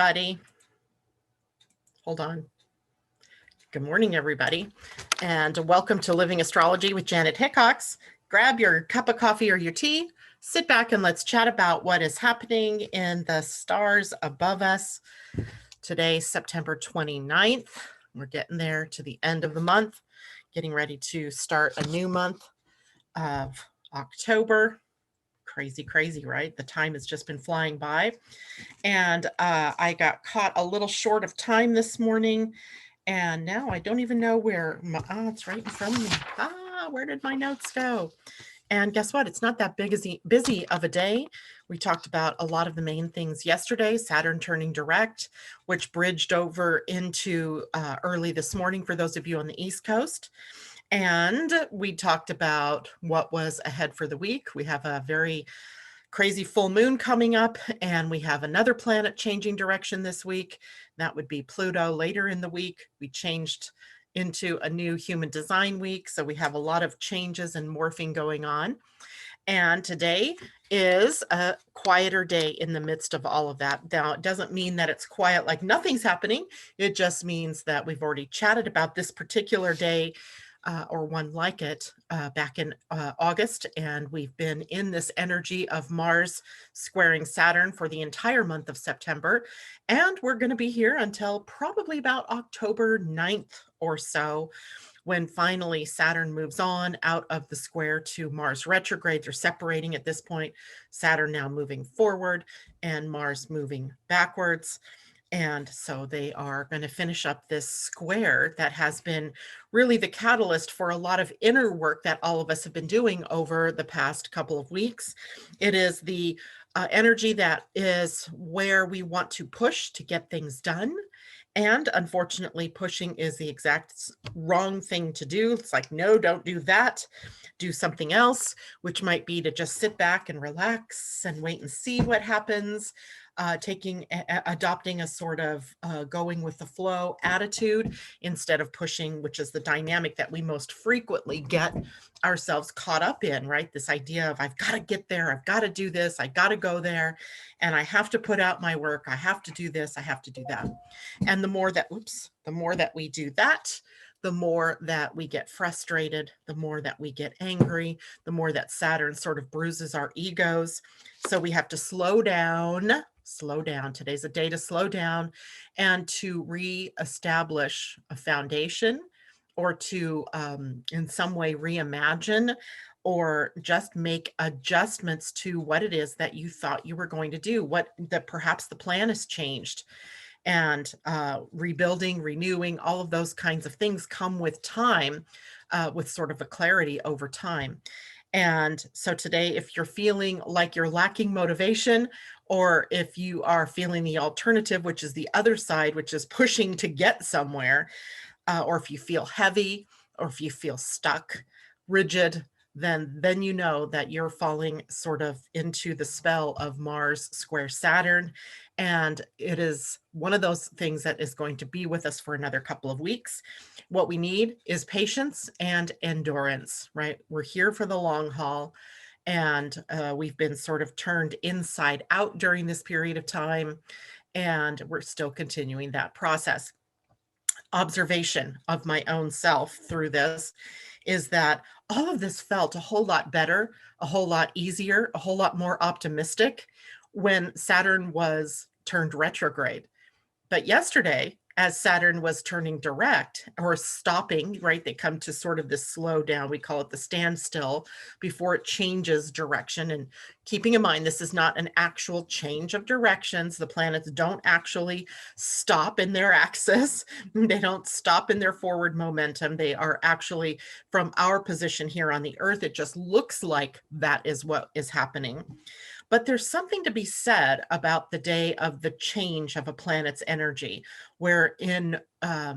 everybody. Hold on. Good morning, everybody, and welcome to Living Astrology with Janet Hickox. Grab your cup of coffee or your tea, sit back, and let's chat about what is happening in the stars above us. Today, September 29th. We're getting there to the end of the month, getting ready to start a new month of October. Crazy, right? The time has just been flying by. And I got caught a little short of time this morning. And now I don't even know where, it's right in front of me. Where did my notes go? And guess what? It's not that busy of a day. We talked about a lot of the main things yesterday, Saturn turning direct, which bridged over into early this morning for those of you on the East Coast. And we talked about what was ahead for the week. We have a very crazy full moon coming up, and we have another planet changing direction this week. That would be Pluto later in the week. We changed into a new human design week, so we have a lot of changes and morphing going on. And today is a quieter day in the midst of all of that. Now, it doesn't mean that it's quiet like nothing's happening. It just means that we've already chatted about this particular day or one like it back in August. And we've been in this energy of Mars squaring Saturn for the entire month of September. And we're going to be here until probably about October 9th or so, when finally Saturn moves on out of the square to Mars retrograde. They're separating at this point. Saturn now moving forward and Mars moving backwards. And so they are going to finish up this square that has been really the catalyst for a lot of inner work that all of us have been doing over the past couple of weeks. It is the energy that is where we want to push to get things done. And unfortunately, pushing is the exact wrong thing to do. It's like, no, don't do that. Do something else, which might be to just sit back and relax and wait and see what happens. Adopting a sort of going with the flow attitude instead of pushing, which is the dynamic that we most frequently get ourselves caught up in, right? This idea of I've got to get there, I've got to do this, I got to go there, and I have to put out my work, I have to do this, I have to do that. And the more that we do that, the more that we get frustrated, the more that we get angry, the more that Saturn sort of bruises our egos. So we have to slow down. Today's a day to slow down and to reestablish a foundation, or to in some way reimagine or just make adjustments to what it is that you thought you were going to do, that perhaps the plan has changed. And rebuilding, renewing, all of those kinds of things come with time, with sort of a clarity over time. And so today, if you're feeling like you're lacking motivation, or if you are feeling the alternative, which is the other side, which is pushing to get somewhere, or if you feel heavy, or if you feel stuck, rigid, then you know that you're falling sort of into the spell of Mars square Saturn. And it is one of those things that is going to be with us for another couple of weeks. What we need is patience and endurance, right? We're here for the long haul. And we've been sort of turned inside out during this period of time. And we're still continuing that process. Observation of my own self through this is that all of this felt a whole lot better, a whole lot easier, a whole lot more optimistic when Saturn was turned retrograde. But yesterday, as Saturn was turning direct or stopping, right, they come to sort of this slow down. We call it the standstill before it changes direction. And keeping in mind, this is not an actual change of directions. The planets don't actually stop in their axis. They don't stop in their forward momentum. They are actually, from our position here on the Earth, it just looks like that is what is happening. But there's something to be said about the day of the change of a planet's energy, where in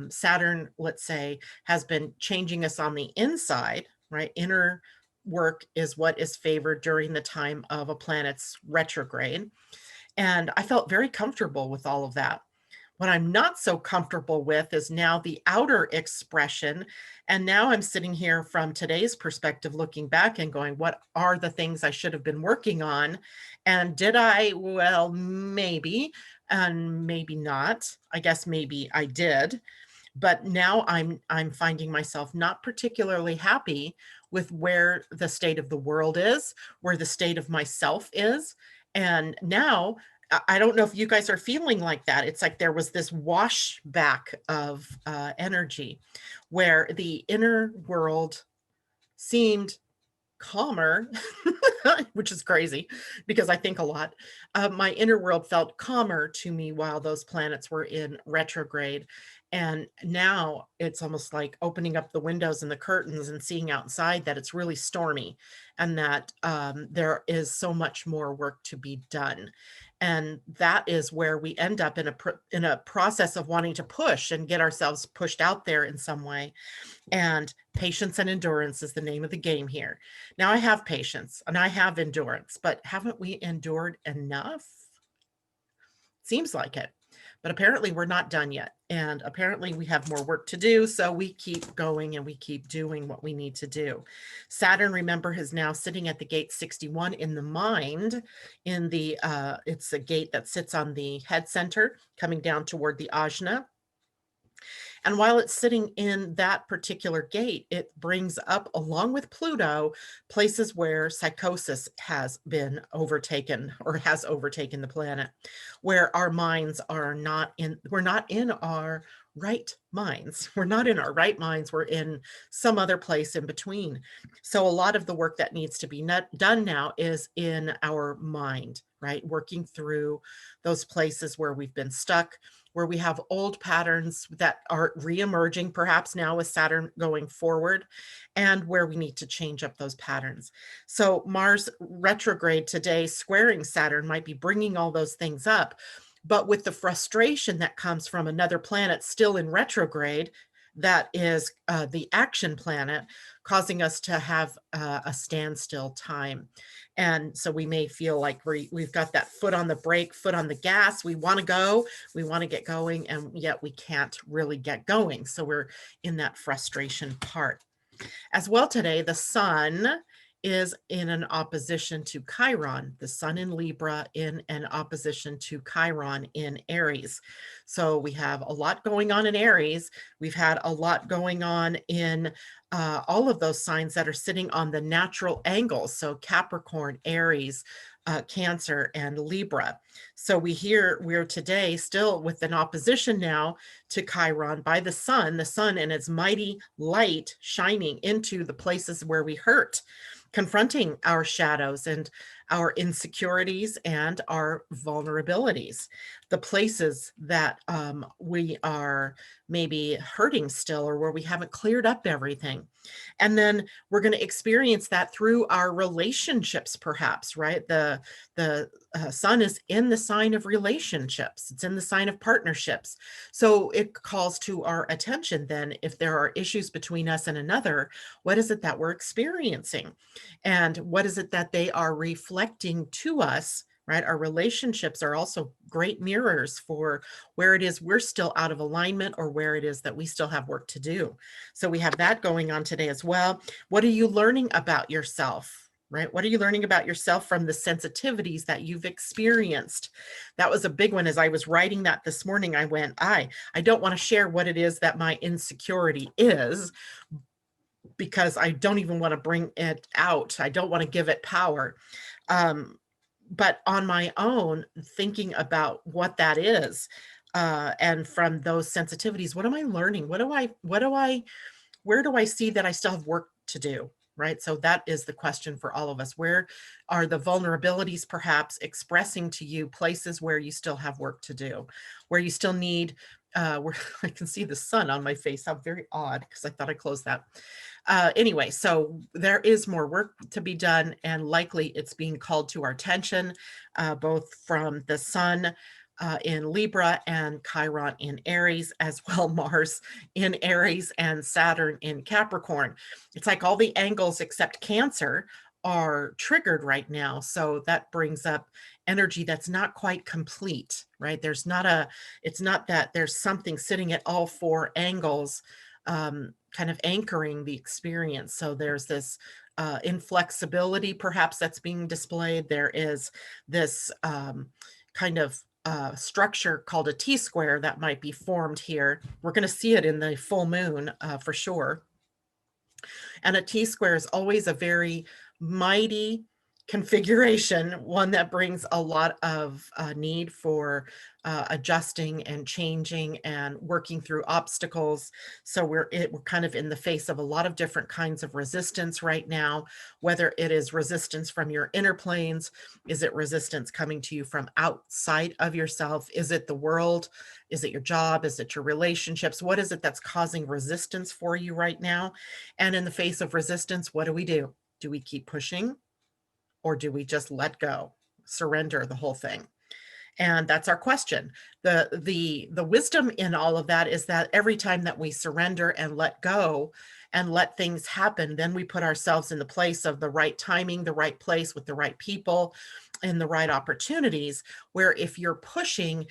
Saturn, let's say, has been changing us on the inside, right? Inner work is what is favored during the time of a planet's retrograde. And I felt very comfortable with all of that. What I'm not so comfortable with is now the outer expression. And now I'm sitting here from today's perspective, looking back and going, what are the things I should have been working on? And did I? Well, maybe. and maybe not. I guess maybe I did. But now I'm finding myself not particularly happy with where the state of the world is, where the state of myself is. And now I don't know if you guys are feeling like that. It's like there was this wash back of energy where the inner world seemed calmer, which is crazy because I think a lot. My inner world felt calmer to me while those planets were in retrograde. And now it's almost like opening up the windows and the curtains and seeing outside that it's really stormy and that there is so much more work to be done. And that is where we end up in a process of wanting to push and get ourselves pushed out there in some way. And patience and endurance is the name of the game here. Now, I have patience and I have endurance, but haven't we endured enough? Seems like it. But apparently we're not done yet. And apparently we have more work to do. So we keep going and we keep doing what we need to do. Saturn, remember, is now sitting at the gate 61 in the mind. It's a gate that sits on the head center, coming down toward the ajna. And while it's sitting in that particular gate, it brings up, along with Pluto, places where psychosis has been overtaken or has overtaken the planet, where our minds are we're not in our right minds. We're not in our right minds. We're in some other place in between. So a lot of the work that needs to be done now is in our mind, right? Working through those places where we've been stuck, where we have old patterns that are reemerging, perhaps now with Saturn going forward, and where we need to change up those patterns. So Mars retrograde today, squaring Saturn, might be bringing all those things up, but with the frustration that comes from another planet still in retrograde, that is the action planet, causing us to have a standstill time. And so we may feel like we've got that foot on the brake, foot on the gas. We want to go, we want to get going, and yet we can't really get going. So we're in that frustration part. As well today, the sun is in an opposition to Chiron, the sun in Libra in an opposition to Chiron in Aries. So we have a lot going on in Aries. We've had a lot going on in all of those signs that are sitting on the natural angles. So Capricorn, Aries, Cancer, and Libra. So we're today still with an opposition now to Chiron by the sun and its mighty light shining into the places where we hurt, confronting our shadows and our insecurities and our vulnerabilities, the places that we are maybe hurting still, or where we haven't cleared up everything. And then we're going to experience that through our relationships, perhaps, right? The sun is in the sign of relationships. It's in the sign of partnerships. So it calls to our attention then, if there are issues between us and another, what is it that we're experiencing? And what is it that they are reflecting to us, right? Our relationships are also great mirrors for where it is we're still out of alignment, or where it is that we still have work to do. So we have that going on today as well. What are you learning about yourself? Right? What are you learning about yourself from the sensitivities that you've experienced? That was a big one. As I was writing that this morning, I went, I don't want to share what it is that my insecurity is, because I don't even want to bring it out. I don't want to give it power. But on my own, thinking about what that is, and from those sensitivities, what am I learning? Where do I see that I still have work to do? Right? So that is the question for all of us. Where are the vulnerabilities perhaps expressing to you places where you still have work to do, where you still need, where I can see the sun on my face? How very odd, because I thought I closed that. Anyway, so there is more work to be done, and likely it's being called to our attention, both from the sun in Libra and Chiron in Aries, as well Mars in Aries and Saturn in Capricorn. It's like all the angles except Cancer are triggered right now. So that brings up energy that's not quite complete, right? It's not that there's something sitting at all four angles, kind of anchoring the experience. So there's this inflexibility perhaps that's being displayed. There is this kind of structure called a T-square that might be formed here. We're going to see it in the full moon for sure. And a T-square is always a very mighty configuration, one that brings a lot of need for adjusting and changing and working through obstacles. So we're kind of in the face of a lot of different kinds of resistance right now, whether it is resistance from your inner planes, is it resistance coming to you from outside of yourself? Is it the world? Is it your job? Is it your relationships? What is it that's causing resistance for you right now? And in the face of resistance, what do? Do we keep pushing, or do we just let go, surrender the whole thing? And that's our question. The wisdom in all of that is that every time that we surrender and let go and let things happen, then we put ourselves in the place of the right timing, the right place with the right people and the right opportunities, where if you're pushing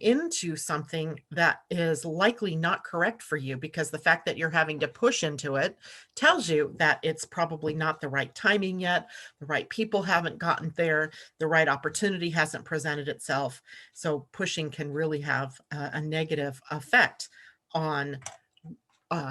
into something that is likely not correct for you, because the fact that you're having to push into it tells you that it's probably not the right timing yet, the right people haven't gotten there, the right opportunity hasn't presented itself. So pushing can really have a negative effect on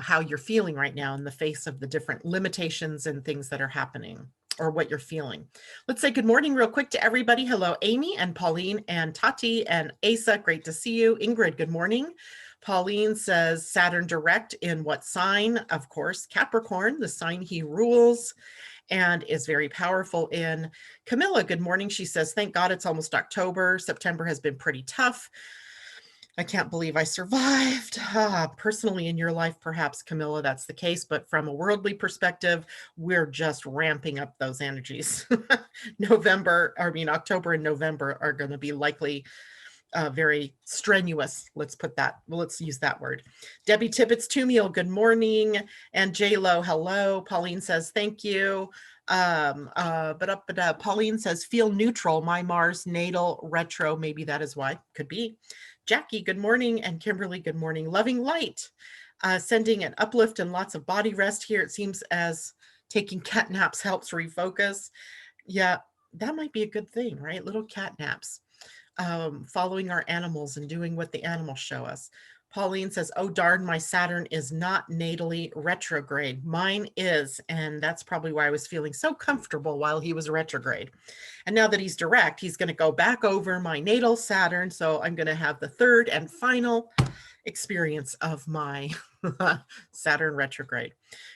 how you're feeling right now in the face of the different limitations and things that are happening, or what you're feeling. Let's say good morning real quick to everybody. Hello, Amy and Pauline and Tati and Asa. Great to see you. Ingrid, good morning. Pauline says Saturn direct in what sign? Of course, Capricorn, the sign he rules and is very powerful in. Camilla, good morning. She says, thank God it's almost October. September has been pretty tough. I can't believe I survived. Personally, in your life, perhaps, Camilla, that's the case. But from a worldly perspective, we're just ramping up those energies. October and November are going to be likely very strenuous. Let's use that word. Debbie Tibbetts Tumiel, good morning. And J-Lo, hello. Pauline says, thank you. Pauline says, feel neutral. My Mars natal retro. Maybe that is why. Could be. Jackie, good morning. And Kimberly, good morning. Loving light, sending an uplift and lots of body rest here. It seems as taking cat naps helps refocus. Yeah, that might be a good thing, right? Little cat naps, following our animals and doing what the animals show us. Pauline says, oh, darn, my Saturn is not natally retrograde. Mine is, and that's probably why I was feeling so comfortable while he was retrograde. And now that he's direct, he's going to go back over my natal Saturn. So I'm going to have the third and final experience of my Saturn retrograde.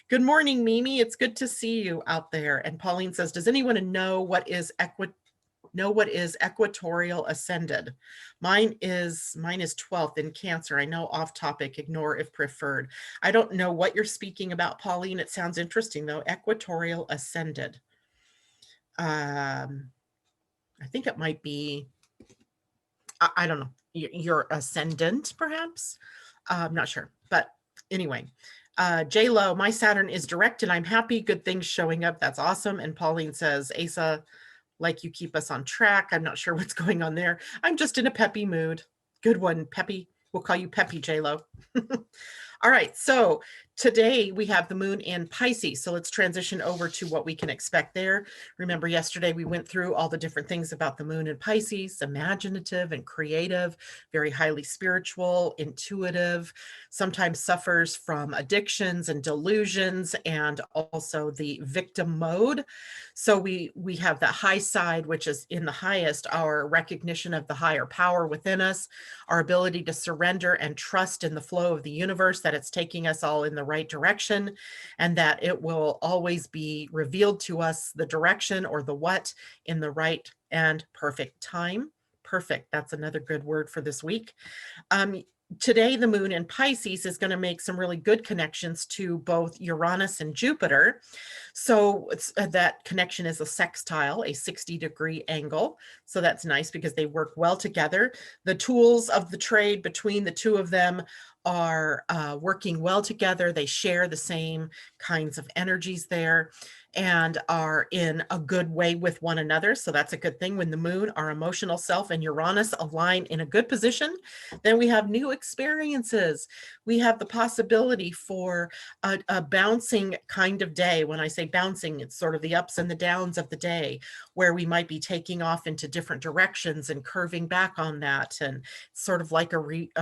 Good morning, Mimi. It's good to see you out there. And Pauline says, does anyone know what is equatorial ascended? Mine is 12th in Cancer. I know off topic, ignore if preferred. I don't know what you're speaking about, Pauline. It sounds interesting though. Equatorial ascended. I think it might be, I don't know, your ascendant perhaps. I'm not sure, but anyway. J-Lo, my Saturn is direct and I'm happy. Good things showing up. That's awesome. And Pauline says, Asa, like you keep us on track. I'm not sure what's going on there. I'm just in a peppy mood. Good one, Peppy. We'll call you Peppy, J-Lo. All right, so today we have the moon in Pisces. So let's transition over to what we can expect there. Remember yesterday we went through all the different things about the moon in Pisces: imaginative and creative, very highly spiritual, intuitive, sometimes suffers from addictions and delusions, and also the victim mode. So we have that high side, which is in the highest, our recognition of the higher power within us, our ability to surrender and trust in the flow of the universe, that it's taking us all in the right direction, and that it will always be revealed to us the direction or the what in the right and perfect time. Perfect. That's another good word for this week. Today, the moon in Pisces is going to make some really good connections to both Uranus and Jupiter. So that connection is a sextile, a 60-degree angle. So that's nice because they work well together. The tools of the trade between the two of them are working well together. They share the same kinds of energies there. and are in a good way with one another. So that's a good thing. When the moon, our emotional self, and Uranus align in a good position, then we have new experiences. We have the possibility for a bouncing kind of day. When I say bouncing, it's sort of the ups and the downs of the day, where we might be taking off into different directions and curving back on that. And it's sort of like a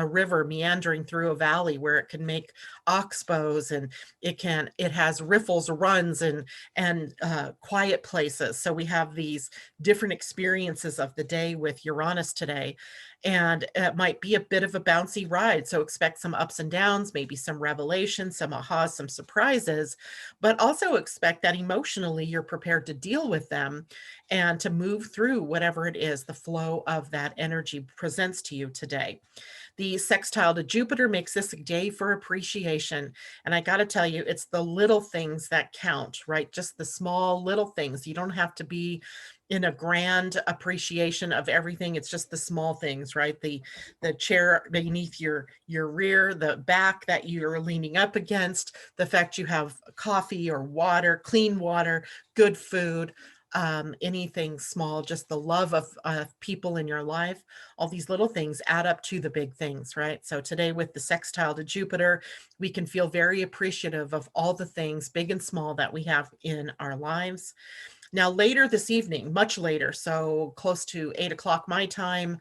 river meandering through a valley, where it can make oxbows, and it has riffles, runs, and quiet places. So we have these different experiences of the day with Uranus today, and it might be a bit of a bouncy ride. So expect some ups and downs, maybe some revelations, some ahas, some surprises, but also expect that emotionally you're prepared to deal with them and to move through whatever it is the flow of that energy presents to you today. The sextile to Jupiter makes this a day for appreciation. And I got to tell you, it's the little things that count, right? Just the small little things. You don't have to be in a grand appreciation of everything. It's just the small things, right? The chair beneath your rear, the back that you're leaning up against, the fact you have coffee or water, clean water, good food, anything small, just the love of people in your life. All these little things add up to the big things, right? So today, with the sextile to Jupiter, we can feel very appreciative of all the things, big and small, that we have in our lives. Now, later this evening, much later, so close to 8 o'clock my time,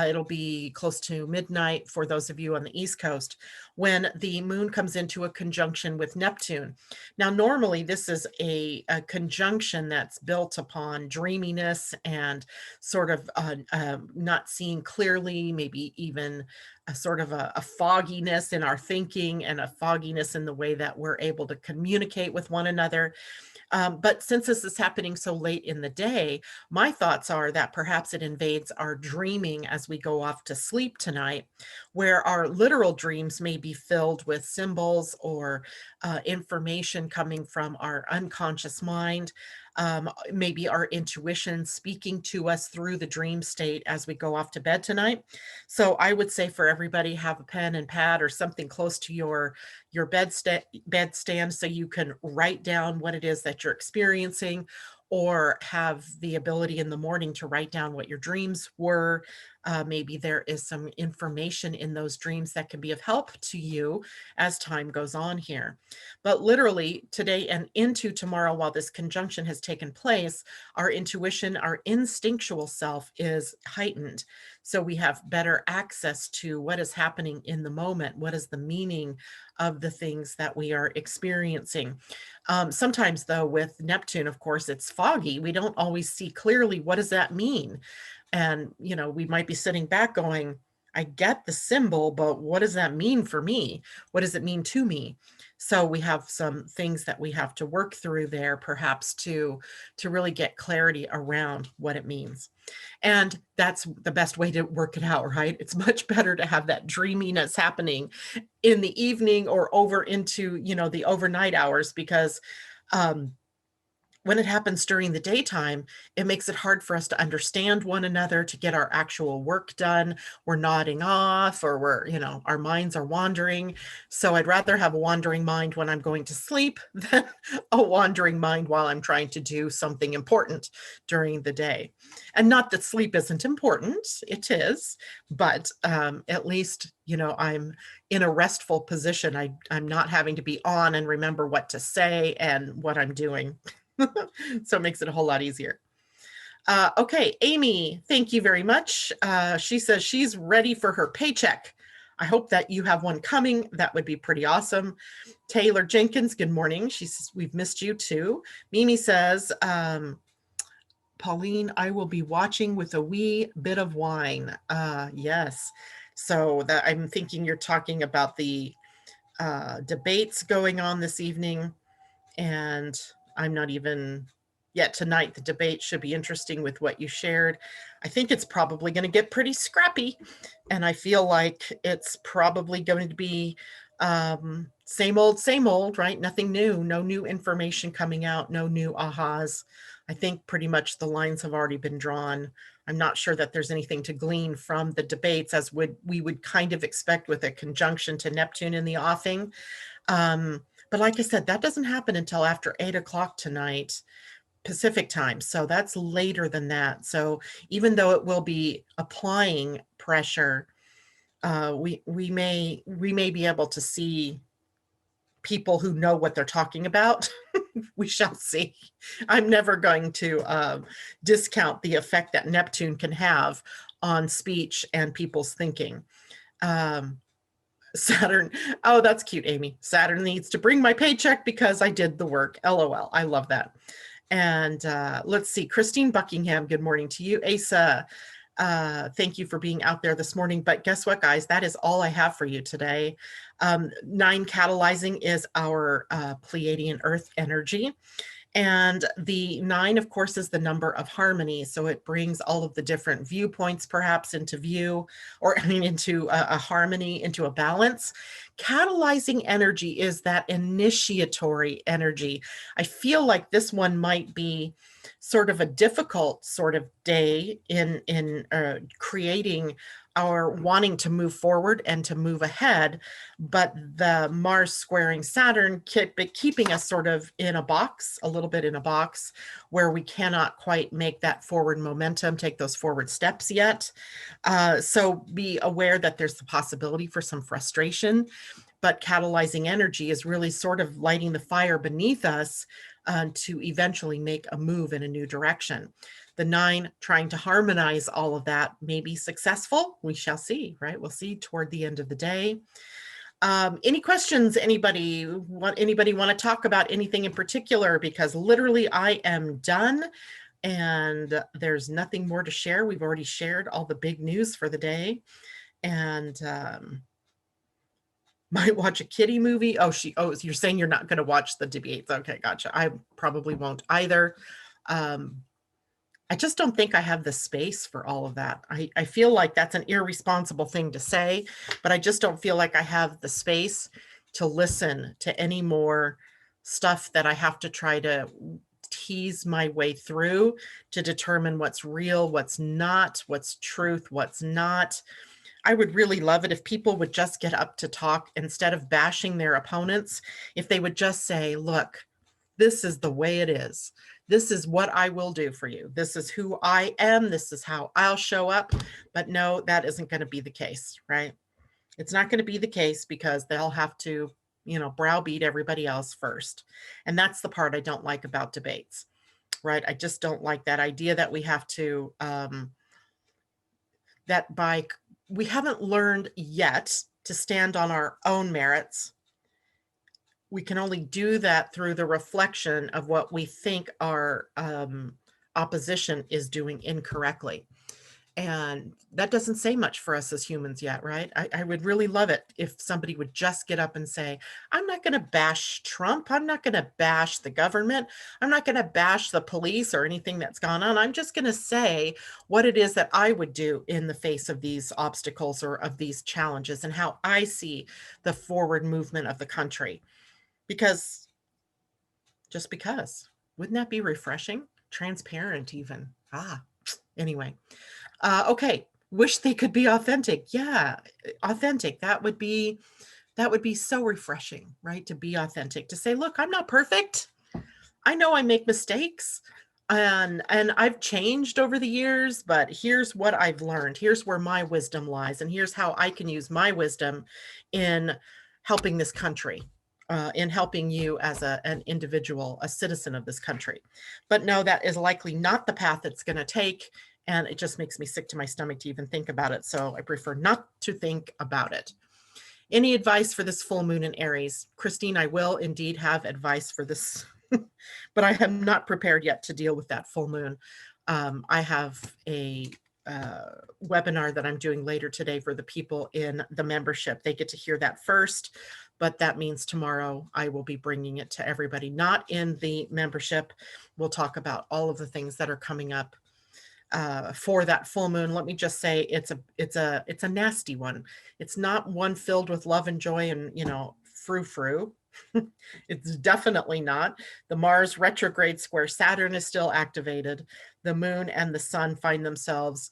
it'll be close to midnight for those of you on the East Coast, when the moon comes into a conjunction with Neptune. Now, normally this is a conjunction that's built upon dreaminess and sort of not seeing clearly, maybe even a sort of a fogginess in our thinking, and a fogginess in the way that we're able to communicate with one another. But since this is happening so late in the day, my thoughts are that perhaps it invades our dreaming as we go off to sleep tonight, where our literal dreams may be filled with symbols or information coming from our unconscious mind. Maybe our intuition speaking to us through the dream state as we go off to bed tonight. So I would say for everybody, have a pen and pad or something close to your bedstand, so you can write down what it is that you're experiencing, or have the ability in the morning to write down what your dreams were. Maybe there is some information in those dreams that can be of help to you as time goes on here. But literally today and into tomorrow, while this conjunction has taken place, our intuition, our instinctual self is heightened. So we have better access to what is happening in the moment. What is the meaning of the things that we are experiencing? Sometimes, though, with Neptune, of course, it's foggy. We don't always see clearly, what does that mean? And, we might be sitting back going, I get the symbol, but what does that mean for me? What does it mean to me? So we have some things that we have to work through there, perhaps to really get clarity around what it means. And that's the best way to work it out, right? It's much better to have that dreaminess happening in the evening or over into, the overnight hours, because when it happens during the daytime, it makes it hard for us to understand one another, to get our actual work done. We're nodding off, or our minds are wandering. So I'd rather have a wandering mind when I'm going to sleep than a wandering mind while I'm trying to do something important during the day. And not that sleep isn't important, it is, but at least, I'm in a restful position. I'm not having to be on and remember what to say and what I'm doing. So it makes it a whole lot easier. Okay, Amy, thank you very much. She says she's ready for her paycheck. I hope that you have one coming. That would be pretty awesome. Taylor Jenkins, good morning. She says, we've missed you too. Mimi says, Pauline, I will be watching with a wee bit of wine. Yes. So that I'm thinking you're talking about the debates going on this evening. And I'm not even yet tonight. The debate should be interesting with what you shared. I think it's probably going to get pretty scrappy. And I feel like it's probably going to be same old, right? Nothing new, no new information coming out, no new ahas. I think pretty much the lines have already been drawn. I'm not sure that there's anything to glean from the debates, as we would kind of expect with a conjunction to Neptune in the offing. But like I said, that doesn't happen until after 8 o'clock tonight, Pacific time. So that's later than that. So even though it will be applying pressure, we may be able to see people who know what they're talking about. We shall see. I'm never going to discount the effect that Neptune can have on speech and people's thinking. Saturn. Oh, that's cute, Amy. Saturn needs to bring my paycheck because I did the work. LOL. I love that. And let's see. Christine Buckingham, good morning to you. Asa, thank you for being out there this morning. But guess what, guys? That is all I have for you today. 9 catalyzing is our Pleiadian-Earth energy. And the 9, of course, is the number of harmony. So it brings all of the different viewpoints perhaps into view, or I mean, into a harmony, into a balance. Catalyzing energy is that initiatory energy. I feel like this one might be sort of a difficult sort of day in creating our wanting to move forward and to move ahead, but the Mars squaring Saturn keeping us sort of in a box, a little bit in a box, where we cannot quite make that forward momentum, take those forward steps yet. So be aware that there's the possibility for some frustration, but catalyzing energy is really sort of lighting the fire beneath us to eventually make a move in a new direction. The 9 trying to harmonize all of that may be successful. We shall see, right? We'll see toward the end of the day. Any questions? Anybody want to talk about anything in particular? Because literally I am done and there's nothing more to share. We've already shared all the big news for the day, and might watch a kiddie movie. Oh, you're saying you're not going to watch the debates. Okay, gotcha. I probably won't either. I just don't think I have the space for all of that. I feel like that's an irresponsible thing to say, but I just don't feel like I have the space to listen to any more stuff that I have to try to tease my way through to determine what's real, what's not, what's truth, what's not. I would really love it if people would just get up to talk instead of bashing their opponents. If they would just say, look, this is the way it is. This is what I will do for you. This is who I am. This is how I'll show up. But no, that isn't going to be the case, right? It's not going to be the case because they'll have to, browbeat everybody else first. And that's the part I don't like about debates, right? I just don't like that idea that we have to, we haven't learned yet to stand on our own merits. We can only do that through the reflection of what we think our opposition is doing incorrectly. And that doesn't say much for us as humans yet, right? I would really love it if somebody would just get up and say, I'm not going to bash Trump. I'm not going to bash the government. I'm not going to bash the police or anything that's gone on. I'm just going to say what it is that I would do in the face of these obstacles or of these challenges and how I see the forward movement of the country. Because, wouldn't that be refreshing? Transparent even. Anyway. Okay. Wish they could be authentic. Yeah. Authentic. That would be so refreshing, right? To be authentic, to say, look, I'm not perfect. I know I make mistakes and I've changed over the years, but here's what I've learned. Here's where my wisdom lies. And here's how I can use my wisdom in helping this country. In helping you as an individual, a citizen of this country. But no, that is likely not the path it's going to take. And it just makes me sick to my stomach to even think about it. So I prefer not to think about it. Any advice for this full moon in Aries? Christine, I will indeed have advice for this, but I am not prepared yet to deal with that full moon. I have a webinar that I'm doing later today for the people in the membership. They get to hear that first, but that means tomorrow I will be bringing it to everybody not in the membership. We'll talk about all of the things that are coming up for that full moon. Let me just say it's a nasty one. It's not one filled with love and joy and, frou-frou. It's definitely not. The Mars retrograde square Saturn is still activated. The moon and the sun find themselves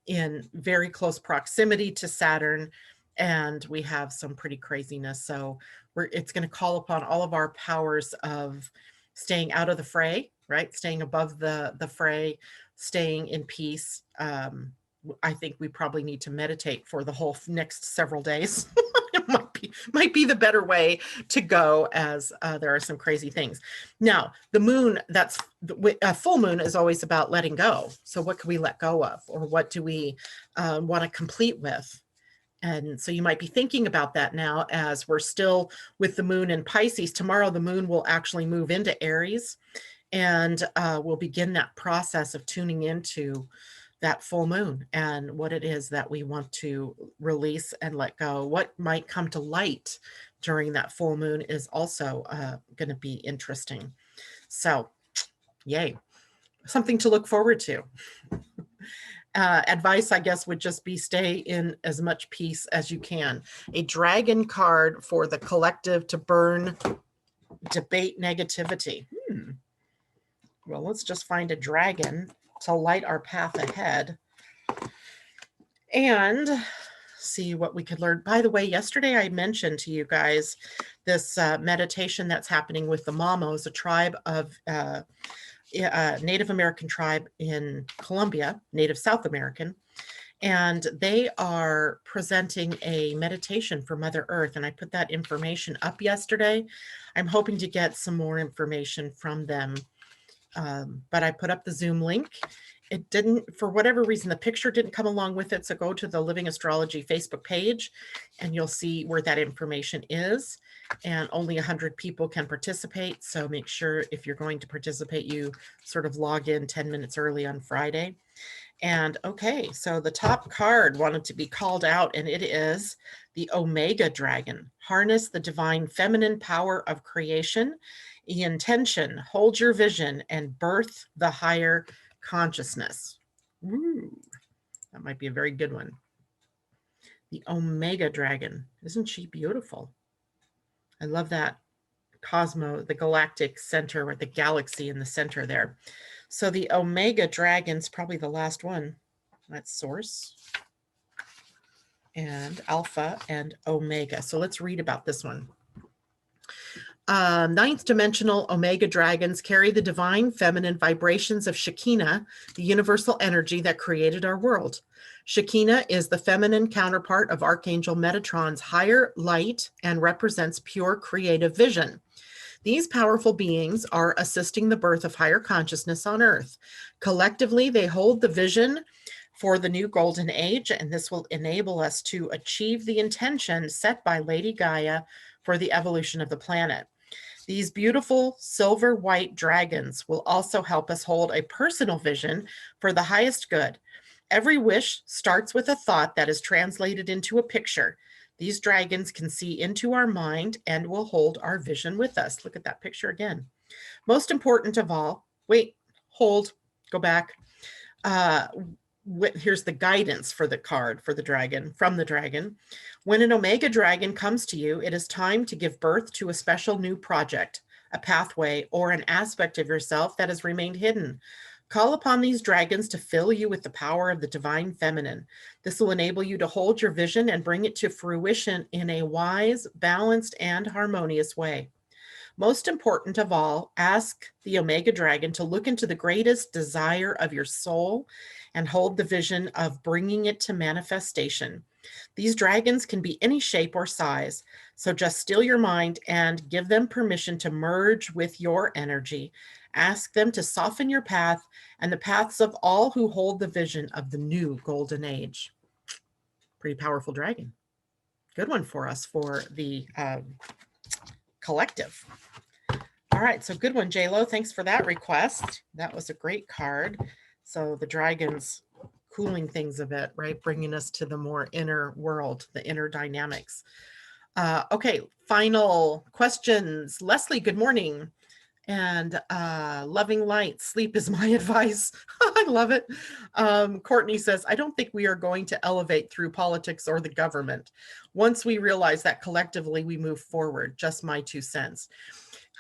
in very close proximity to Saturn. and we have some pretty craziness. So it's going to call upon all of our powers of staying out of the fray, right? Staying above the fray, staying in peace. I think we probably need to meditate for the whole next several days. It might be the better way to go, as there are some crazy things. Now, the moon, that's a full moon, is always about letting go. So what can we let go of, or what do we want to complete with? And so you might be thinking about that now, as we're still with the moon in Pisces. Tomorrow, the moon will actually move into Aries, and we'll begin that process of tuning into that full moon and what it is that we want to release and let go. What might come to light during that full moon is also going to be interesting. So, yay, something to look forward to. Advice, I guess, would just be stay in as much peace as you can. A dragon card for the collective to burn debate negativity. Well, let's just find a dragon to light our path ahead and see what we could learn. By the way, yesterday I mentioned to you guys this meditation that's happening with the Mamos, a tribe of Native American tribe in Colombia, Native South American, and they are presenting a meditation for Mother Earth, and I put that information up yesterday. I'm hoping to get some more information from them, but I put up the Zoom link. It didn't, for whatever reason, the picture didn't come along with it, so go to the Living Astrology Facebook page, and you'll see where that information is. And only 100 people can participate, so make sure if you're going to participate, you sort of log in 10 minutes early on Friday. And okay, so the top card wanted to be called out, and it is the Omega Dragon. Harness the divine feminine power of creation, intention, hold your vision, and birth the higher consciousness. Ooh, that might be a very good one. The Omega Dragon. Isn't she beautiful? I love that the galactic center, or the galaxy in the center there. So the Omega Dragon's probably the last one. That's Source and Alpha and Omega. So let's read about this one. Ninth dimensional Omega dragons carry the divine feminine vibrations of Shekinah, the universal energy that created our world. Shekinah is the feminine counterpart of Archangel Metatron's higher light and represents pure creative vision. These powerful beings are assisting the birth of higher consciousness on Earth. Collectively, they hold the vision for the new golden age, and this will enable us to achieve the intention set by Lady Gaia for the evolution of the planet. These beautiful silver white dragons will also help us hold a personal vision for the highest good. Every wish starts with a thought that is translated into a picture. These dragons can see into our mind and will hold our vision with us. Look at that picture again. Most important of all, wait, hold, go back. Here's the guidance for the card for the dragon, from the dragon. When an Omega dragon comes to you, it is time to give birth to a special new project, a pathway, or an aspect of yourself that has remained hidden. Call upon these dragons to fill you with the power of the divine feminine. This will enable you to hold your vision and bring it to fruition in a wise, balanced, and harmonious way. Most important of all, ask the Omega Dragon to look into the greatest desire of your soul and hold the vision of bringing it to manifestation. These dragons can be any shape or size, so just still your mind and give them permission to merge with your energy. Ask them to soften your path and the paths of all who hold the vision of the new golden age. Pretty powerful dragon. Good one for us for the collective. All right, so good one, J-Lo. Thanks for that request. That was a great card. So the dragon's cooling things a bit, right? Bringing us to the more inner world, the inner dynamics. Okay, final questions. Leslie, good morning. And loving light, sleep is my advice. I love it. Courtney says, I don't think we are going to elevate through politics or the government. Once we realize that collectively we move forward, just my 2 cents.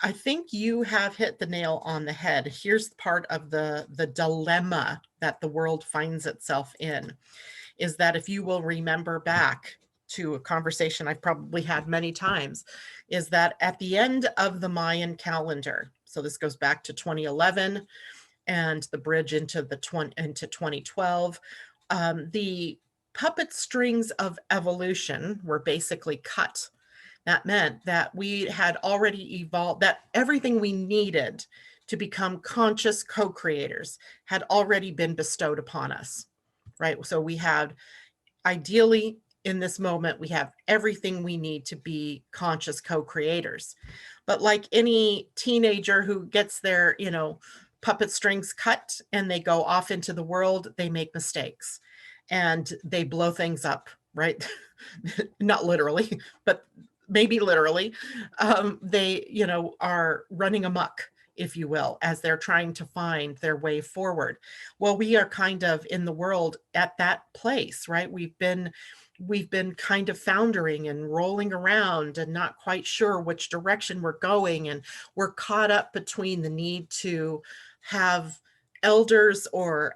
I think you have hit the nail on the head. Here's part of the dilemma that the world finds itself in, is that if you will remember back to a conversation I've probably had many times, is that at the end of the Mayan calendar, so this goes back to 2011 and the bridge into 2012, the puppet strings of evolution were basically cut. That meant that we had already evolved, that everything we needed to become conscious co-creators had already been bestowed upon us, right? So we had, ideally, in this moment, we have everything we need to be conscious co-creators. But like any teenager who gets their, puppet strings cut and they go off into the world, they make mistakes and they blow things up, right? Not literally, but maybe literally. They, are running amok, if you will, as they're trying to find their way forward. Well, we are kind of in the world at that place, right? We've been kind of foundering and rolling around and not quite sure which direction we're going. And we're caught up between the need to have elders or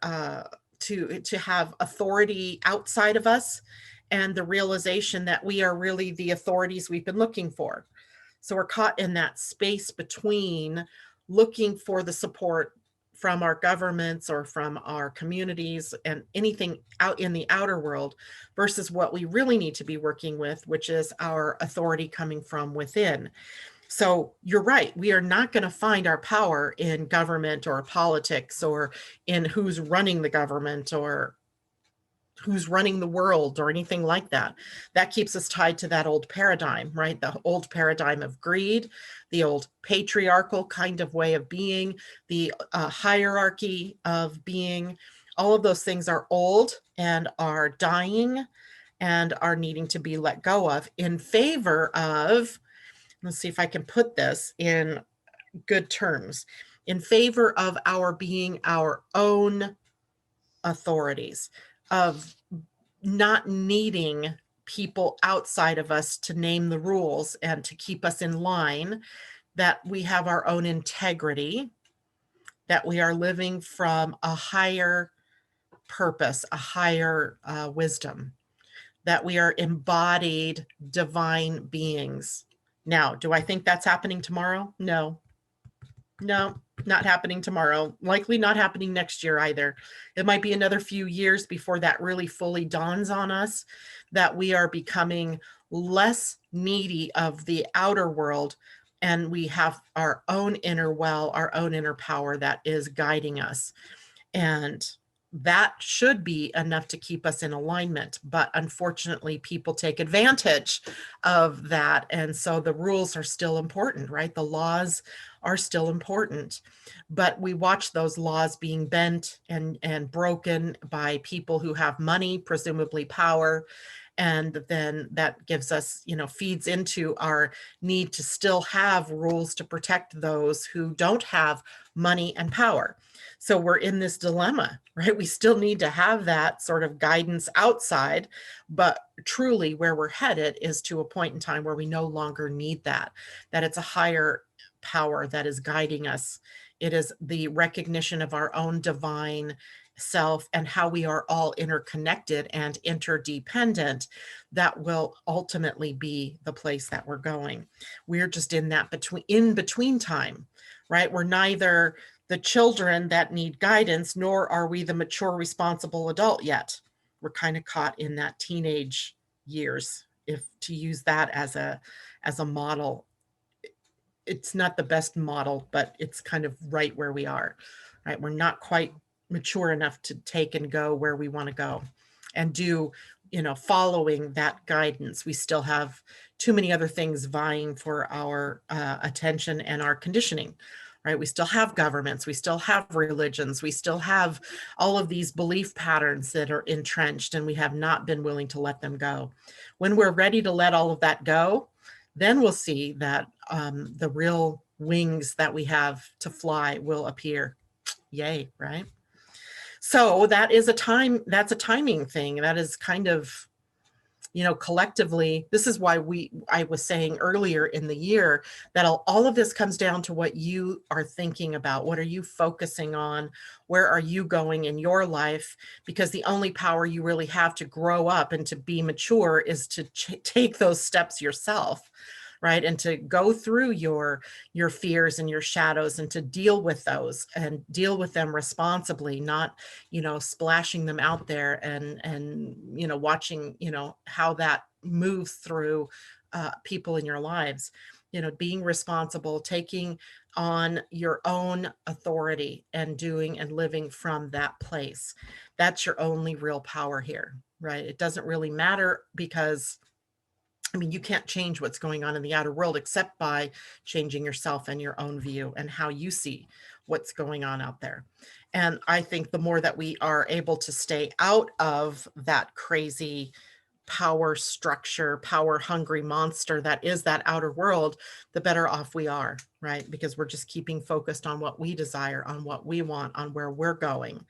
to have authority outside of us and the realization that we are really the authorities we've been looking for. So we're caught in that space between looking for the support from our governments or from our communities and anything out in the outer world versus what we really need to be working with, which is our authority coming from within. So you're right. We are not going to find our power in government or politics or in who's running the government or who's running the world or anything like that. That keeps us tied to that old paradigm, right? The old paradigm of greed, the old patriarchal kind of way of being, the hierarchy of being. All of those things are old and are dying and are needing to be let go of in favor of, let's see if I can put this in good terms, in favor of our being our own authorities, of not needing people outside of us to name the rules and to keep us in line, that we have our own integrity, that we are living from a higher purpose, a higher wisdom, that we are embodied divine beings. Now, do I think that's happening tomorrow? No, not happening tomorrow. Likely not happening next year either. It might be another few years before that really fully dawns on us that we are becoming less needy of the outer world and we have our own inner well, our own inner power that is guiding us. And that should be enough to keep us in alignment. But unfortunately, people take advantage of that. And so the rules are still important, right? The laws are still important. But we watch those laws being bent and broken by people who have money, presumably power. And then that gives us, feeds into our need to still have rules to protect those who don't have money and power. So we're in this dilemma, right? We still need to have that sort of guidance outside, but truly where we're headed is to a point in time where we no longer need that it's a higher power that is guiding us. It is the recognition of our own divine self and how we are all interconnected and interdependent that will ultimately be the place that we're going. We're just in that between time, right? We're neither the children that need guidance, nor are we the mature, responsible adult yet. We're kind of caught in that teenage years, if to use that as a model. It's not the best model, but it's kind of right where we are, right? We're not quite mature enough to take and go where we want to go and do, following that guidance. We still have too many other things vying for our attention and our conditioning, right? We still have governments, we still have religions, we still have all of these belief patterns that are entrenched, and we have not been willing to let them go. When we're ready to let all of that go, then we'll see that the real wings that we have to fly will appear. Yay, right? So that is that's a timing thing. That is kind of you know, collectively, this is why I was saying earlier in the year that all of this comes down to what you are thinking about. What are you focusing on? Where are you going in your life? Because the only power you really have to grow up and to be mature is to take those steps yourself, right? And to go through your fears and your shadows and to deal with those and deal with them responsibly, not, you know, splashing them out there and you know, watching, you know, how that moves through people in your lives. You know, being responsible, taking on your own authority and doing and living from that place. That's your only real power here, right? It doesn't really matter because I mean, you can't change what's going on in the outer world except by changing yourself and your own view and how you see what's going on out there. And I think the more that we are able to stay out of that crazy power structure, power hungry monster that is that outer world, the better off we are, right? Because we're just keeping focused on what we desire, on what we want, on where we're going,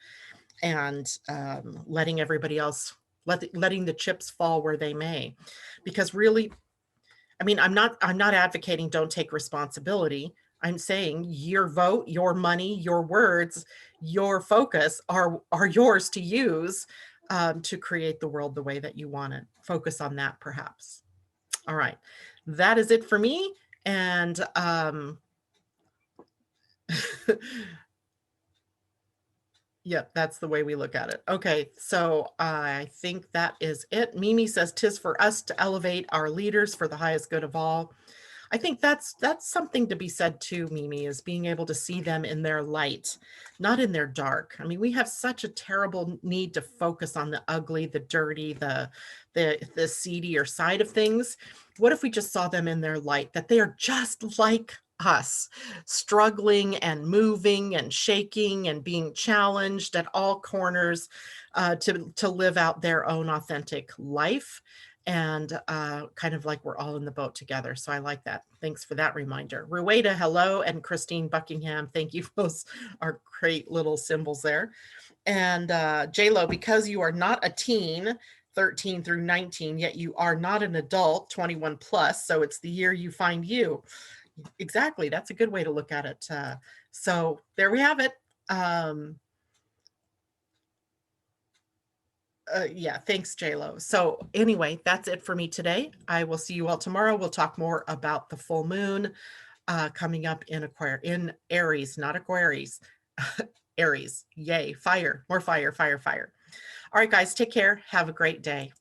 and letting everybody else, letting the chips fall where they may. Because really, I mean, I'm not advocating don't take responsibility. I'm saying your vote, your money, your words, your focus are yours to use to create the world the way that you want it. Focus on that, perhaps. All right, that is it for me. And yep, that's the way we look at it. Okay, so I think that is it. Mimi says, "'Tis for us to elevate our leaders for the highest good of all." I think that's something to be said too, Mimi, is being able to see them in their light, not in their dark. I mean, we have such a terrible need to focus on the ugly, the dirty, the seedier side of things. What if we just saw them in their light, that they are just like us, struggling and moving and shaking and being challenged at all corners to live out their own authentic life, and kind of like we're all in the boat together. So I like that. Thanks for that reminder. Rueda, hello, and Christine Buckingham, thank you. Those are great little symbols there. And J-Lo, because you are not a teen, 13 through 19, yet you are not an adult, 21 plus, so it's the year you find you. Exactly. That's a good way to look at it. So there we have it. Yeah, thanks, JLo. So anyway, that's it for me today. I will see you all tomorrow. We'll talk more about the full moon coming up in Aries, not Aquarius. Aries. Yay, fire, more fire, fire, fire. All right, guys, take care. Have a great day.